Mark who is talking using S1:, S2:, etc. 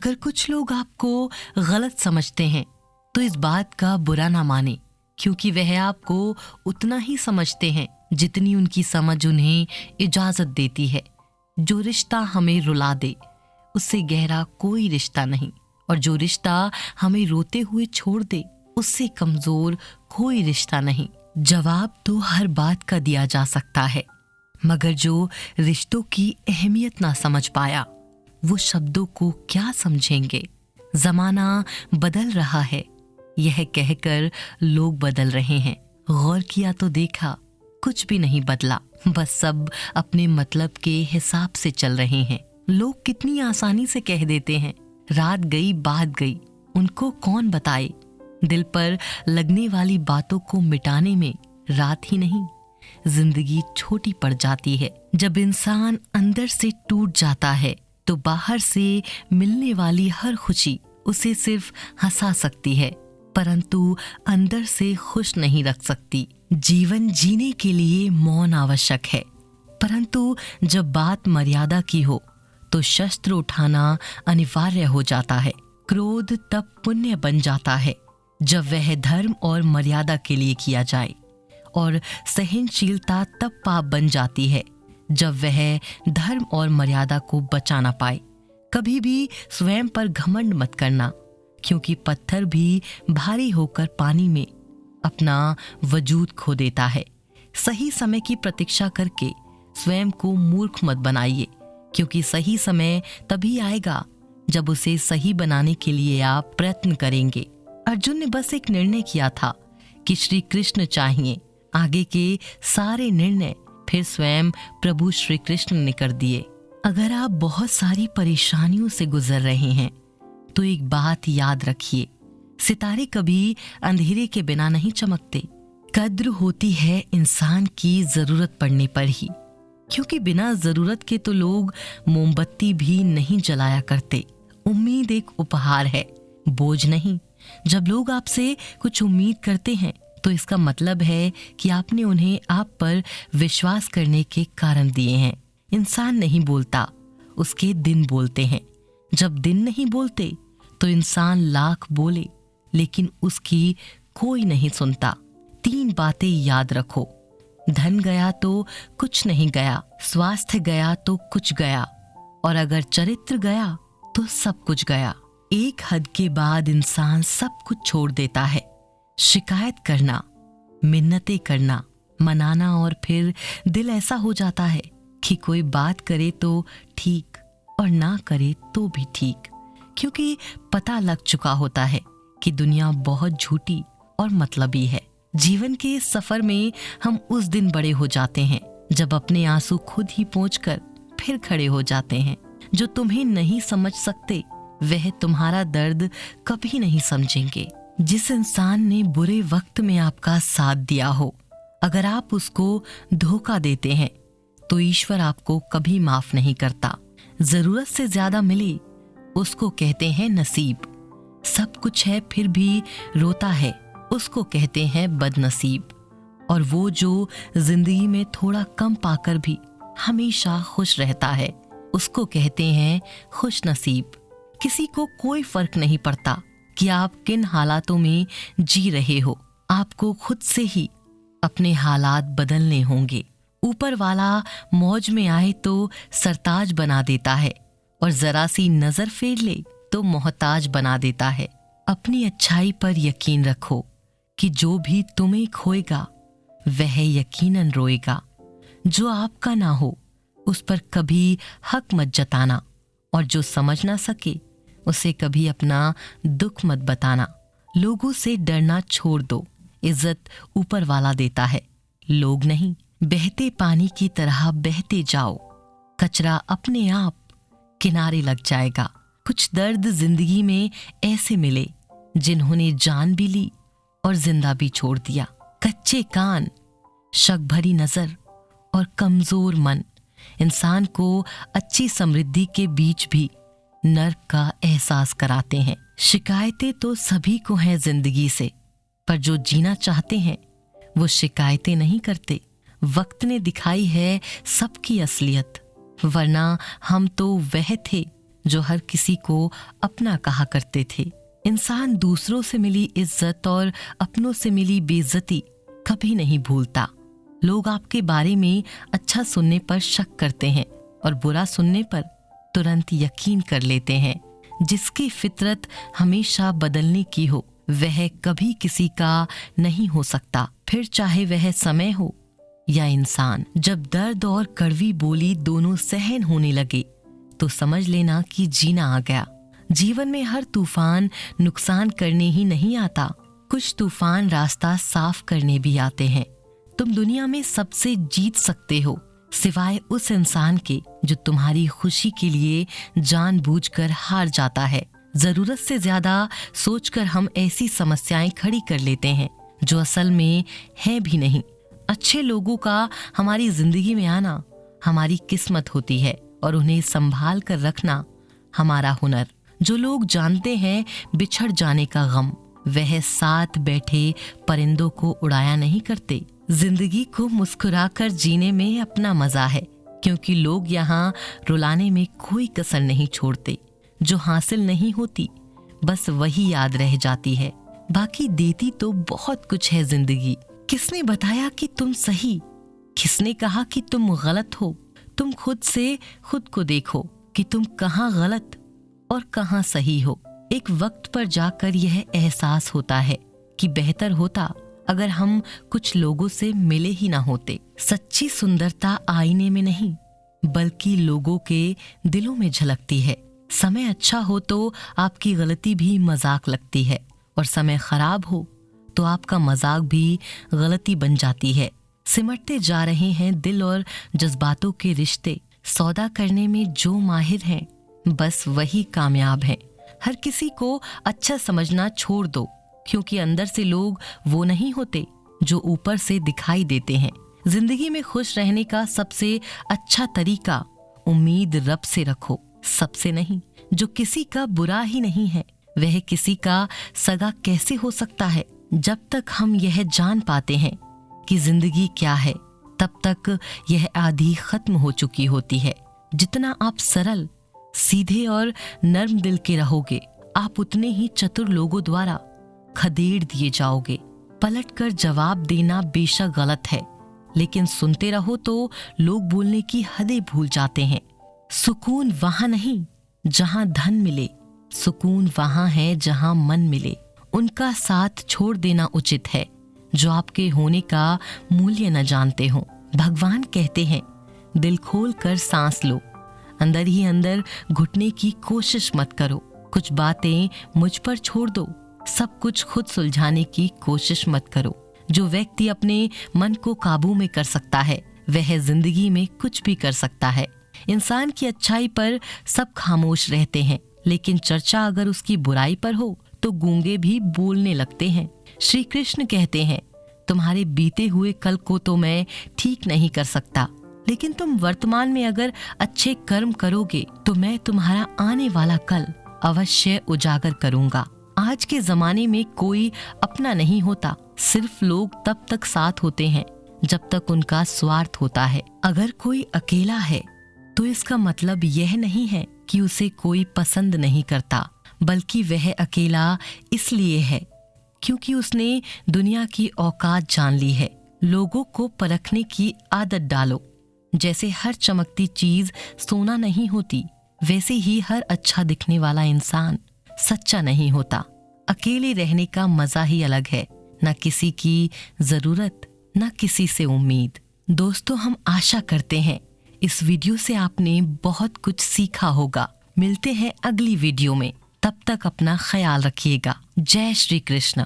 S1: अगर कुछ लोग आपको गलत समझते हैं तो इस बात का बुरा ना माने, क्योंकि वह आपको उतना ही समझते हैं जितनी उनकी समझ उन्हें इजाजत देती है। जो रिश्ता हमें रुला दे उससे गहरा कोई रिश्ता नहीं, और जो रिश्ता हमें रोते हुए छोड़ दे उससे कमजोर कोई रिश्ता नहीं। जवाब तो हर बात का दिया जा सकता है, मगर जो रिश्तों की अहमियत ना समझ पाया वो शब्दों को क्या समझेंगे। जमाना बदल रहा है, यह कहकर लोग बदल रहे हैं। गौर किया तो देखा कुछ भी नहीं बदला, बस सब अपने मतलब के हिसाब से चल रहे हैं। लोग कितनी आसानी से कह देते हैं रात गई बात गई, उनको कौन बताए। दिल पर लगने वाली बातों को मिटाने में रात ही नहीं जिंदगी छोटी पड़ जाती है। जब इंसान अंदर से टूट जाता है तो बाहर से मिलने वाली हर खुशी उसे सिर्फ हंसा सकती है, परंतु अंदर से खुश नहीं रख सकती। जीवन जीने के लिए मौन आवश्यक है, परंतु जब बात मर्यादा की हो तो शस्त्र उठाना अनिवार्य हो जाता है। क्रोध तब पुण्य बन जाता है जब वह धर्म और मर्यादा के लिए किया जाए, और सहनशीलता तब पाप बन जाती है जब वह धर्म और मर्यादा को बचा ना पाए। कभी भी स्वयं पर घमंड मत करना, क्योंकि पत्थर भी भारी होकर पानी में अपना वजूद खो देता है। सही समय की प्रतीक्षा करके स्वयं को मूर्ख मत बनाइए, क्योंकि सही समय तभी आएगा जब उसे सही बनाने के लिए आप प्रयत्न करेंगे। अर्जुन ने बस एक निर्णय किया था कि श्री कृष्ण चाहिए, आगे के सारे निर्णय फिर स्वयं प्रभु श्री कृष्ण ने कर दिए। अगर आप बहुत सारी परेशानियों से गुजर रहे हैं तो एक बात याद रखिए, सितारे कभी अंधेरे के बिना नहीं चमकते। कद्र होती है इंसान की जरूरत पड़ने पर ही, क्योंकि बिना जरूरत के तो लोग मोमबत्ती भी नहीं जलाया करते। उम्मीद एक उपहार है, बोझ नहीं। जब लोग आपसे कुछ उम्मीद करते हैं तो इसका मतलब है कि आपने उन्हें आप पर विश्वास करने के कारण दिए हैं। इंसान नहीं बोलता, उसके दिन बोलते हैं। जब दिन नहीं बोलते तो इंसान लाख बोले लेकिन उसकी कोई नहीं सुनता। 3 बातें याद रखो, धन गया तो कुछ नहीं गया, स्वास्थ्य गया तो कुछ गया, और अगर चरित्र गया तो सब कुछ गया। एक हद के बाद इंसान सब कुछ छोड़ देता है। शिकायत करना, मिन्नतें करना, मनाना, और फिर दिल ऐसा हो जाता है कि कोई बात करे तो ठीक और ना करे तो भी ठीक, क्योंकि पता लग चुका होता है कि दुनिया बहुत झूठी और मतलबी है। जीवन के इस सफर में हम उस दिन बड़े हो जाते हैं जब अपने आंसू खुद ही पोंछकर फिर खड़े हो जाते हैं। जो तुम्हें नहीं समझ सकते वह तुम्हारा दर्द कभी नहीं समझेंगे। जिस इंसान ने बुरे वक्त में आपका साथ दिया हो, अगर आप उसको धोखा देते हैं तो ईश्वर आपको कभी माफ नहीं करता। जरूरत से ज्यादा मिले उसको कहते हैं नसीब। सब कुछ है फिर भी रोता है उसको कहते हैं बदनसीब। और वो जो जिंदगी में थोड़ा कम पाकर भी हमेशा खुश रहता है उसको कहते हैं खुश नसीब। किसी को कोई फर्क नहीं पड़ता कि आप किन हालातों में जी रहे हो, आपको खुद से ही अपने हालात बदलने होंगे। ऊपर वाला मौज में आए तो सरताज बना देता है, और जरा सी नजर फेर ले तो मोहताज बना देता है। अपनी अच्छाई पर यकीन रखो कि जो भी तुम्हें खोएगा वह यकीनन रोएगा। जो आपका ना हो उस पर कभी हक मत जताना, और जो समझ ना सके उसे कभी अपना दुख मत बताना। लोगों से डरना छोड़ दो, इज्जत ऊपर वाला देता है, लोग नहीं। बहते पानी की तरह बहते जाओ, कचरा अपने आप किनारे लग जाएगा। कुछ दर्द जिंदगी में ऐसे मिले जिन्होंने जान भी ली और जिंदा भी छोड़ दिया। कच्चे कान, शक भरी नजर और कमजोर मन इंसान को अच्छी समृद्धि के बीच भी नर्क का एहसास कराते हैं। शिकायतें तो सभी को हैं जिंदगी से, पर जो जीना चाहते हैं वो शिकायतें नहीं करते। वक्त ने दिखाई है सबकी असलियत, वरना हम तो वह थे जो हर किसी को अपना कहा करते थे। इंसान दूसरों से मिली इज्जत और अपनों से मिली बेइज्जती कभी नहीं भूलता। लोग आपके बारे में अच्छा सुनने पर शक करते हैं और बुरा सुनने पर तुरंत यकीन कर लेते हैं। जिसकी फितरत हमेशा बदलने की हो वह कभी किसी का नहीं हो सकता, फिर चाहे वह समय हो या इंसान। जब दर्द और कड़वी बोली दोनों सहन होने लगे तो समझ लेना कि जीना आ गया। जीवन में हर तूफान नुकसान करने ही नहीं आता, कुछ तूफान रास्ता साफ करने भी आते हैं। तुम दुनिया में सबसे जीत सकते हो सिवाय उस इंसान के जो तुम्हारी खुशी के लिए जानबूझकर हार जाता है। जरूरत से ज्यादा सोचकर हम ऐसी समस्याएं खड़ी कर लेते हैं जो असल में है भी नहीं। अच्छे लोगों का हमारी जिंदगी में आना हमारी किस्मत होती है और उन्हें संभाल कर रखना हमारा हुनर। जो लोग जानते हैं बिछड़ जाने का गम, वह साथ बैठे परिंदों को उड़ाया नहीं करते। जिंदगी को मुस्कुराकर जीने में अपना मजा है, क्योंकि लोग यहाँ रुलाने में कोई कसर नहीं छोड़ते। जो हासिल नहीं होती बस वही याद रह जाती है, बाकी देती तो बहुत कुछ है जिंदगी। किसने बताया कि तुम सही, किसने कहा कि तुम गलत हो। तुम खुद से खुद को देखो कि तुम कहाँ गलत और कहाँ सही हो। एक वक्त पर जाकर यह एहसास होता है कि बेहतर होता अगर हम कुछ लोगों से मिले ही ना होते। सच्ची सुंदरता आईने में नहीं बल्कि लोगों के दिलों में झलकती है। समय अच्छा हो तो आपकी गलती भी मजाक लगती है और समय खराब हो तो आपका मजाक भी गलती बन जाती है। सिमटते जा रहे हैं दिल और जज्बातों के रिश्ते। सौदा करने में जो माहिर हैं बस वही कामयाब हैं। हर किसी को अच्छा समझना छोड़ दो, क्योंकि अंदर से लोग वो नहीं होते जो ऊपर से दिखाई देते हैं। जिंदगी में खुश रहने का सबसे अच्छा तरीका उम्मीद रब से रखो, सबसे नहीं। जो किसी का बुरा ही नहीं है वह किसी का सगा कैसे हो सकता है। जब तक हम यह जान पाते हैं कि जिंदगी क्या है, तब तक यह आधी खत्म हो चुकी होती है। जितना आप सरल, सीधे और नर्म दिल के रहोगे, आप उतने ही चतुर लोगों द्वारा खदेड़ दिए जाओगे। पलटकर जवाब देना बेशक गलत है, लेकिन सुनते रहो तो लोग बोलने की हदें भूल जाते हैं। सुकून वहां नहीं जहां धन मिले, सुकून वहां है जहां मन मिले। उनका साथ छोड़ देना उचित है जो आपके होने का मूल्य न जानते हो। भगवान कहते हैं दिल खोल कर सांस लो, अंदर ही अंदर घुटने की कोशिश मत करो। कुछ बातें मुझ पर छोड़ दो, सब कुछ खुद सुलझाने की कोशिश मत करो। जो व्यक्ति अपने मन को काबू में कर सकता है वह जिंदगी में कुछ भी कर सकता है। इंसान की अच्छाई पर सब खामोश रहते हैं, लेकिन चर्चा अगर उसकी बुराई पर हो तो गूंगे भी बोलने लगते हैं। श्री कृष्ण कहते हैं तुम्हारे बीते हुए कल को तो मैं ठीक नहीं कर सकता, लेकिन तुम वर्तमान में अगर अच्छे कर्म करोगे तो मैं तुम्हारा आने वाला कल अवश्य उजागर करूंगा। आज के जमाने में कोई अपना नहीं होता, सिर्फ लोग तब तक साथ होते हैं जब तक उनका स्वार्थ होता है। अगर कोई अकेला है तो इसका मतलब यह नहीं है कि उसे कोई पसंद नहीं करता, बल्कि वह अकेला इसलिए है क्योंकि उसने दुनिया की औकात जान ली है। लोगों को परखने की आदत डालो। जैसे हर चमकती चीज सोना नहीं होती, वैसे ही हर अच्छा दिखने वाला इंसान सच्चा नहीं होता। अकेले रहने का मजा ही अलग है, न किसी की जरूरत न किसी से उम्मीद। दोस्तों, हम आशा करते हैं इस वीडियो से आपने बहुत कुछ सीखा होगा। मिलते हैं अगली वीडियो में, तब तक अपना ख्याल रखिएगा। जय श्री कृष्ण।